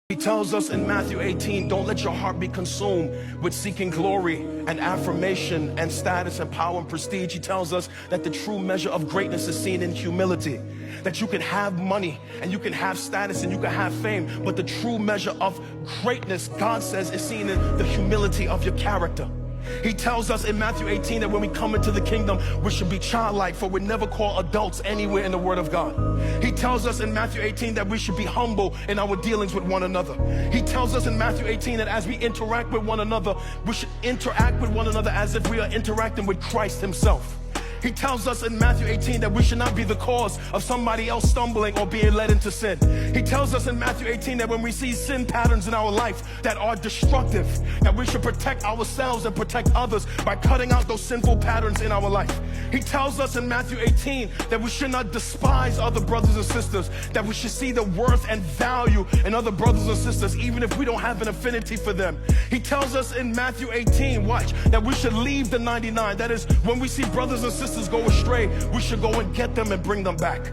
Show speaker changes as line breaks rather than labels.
He tells us in Matthew 18, don't let your heart be consumed with seeking glory and affirmation and status and power and prestige. He tells us that the true measure of greatness is seen in humility. That you can have money and you can have status and you can have fame, but the true measure of greatness, God says, is seen in the humility of your character. He tells us in Matthew 18 that when we come into the kingdom, we should be childlike, for we never call adults anywhere in the Word of God. He tells us in Matthew 18 that we should be humble in our dealings with one another. He tells us in Matthew 18 that as we interact with one another, we should interact with one another as if we are interacting with Christ himself. He tells us in Matthew 18 that we should not be the cause of somebody else stumbling or being led into sin. He tells us in Matthew 18 that when we see sin patterns in our life that are destructive, that we should protect ourselves and protect others by cutting out those sinful patterns in our life. He tells us in Matthew 18 that we should not despise other brothers and sisters, that we should see the worth and value in other brothers and sisters, even if we don't have an affinity for them. He tells us in Matthew 18, watch, that we should leave the 99. That is, when we see brothers and sisters go astray, we should go and get them and bring them back.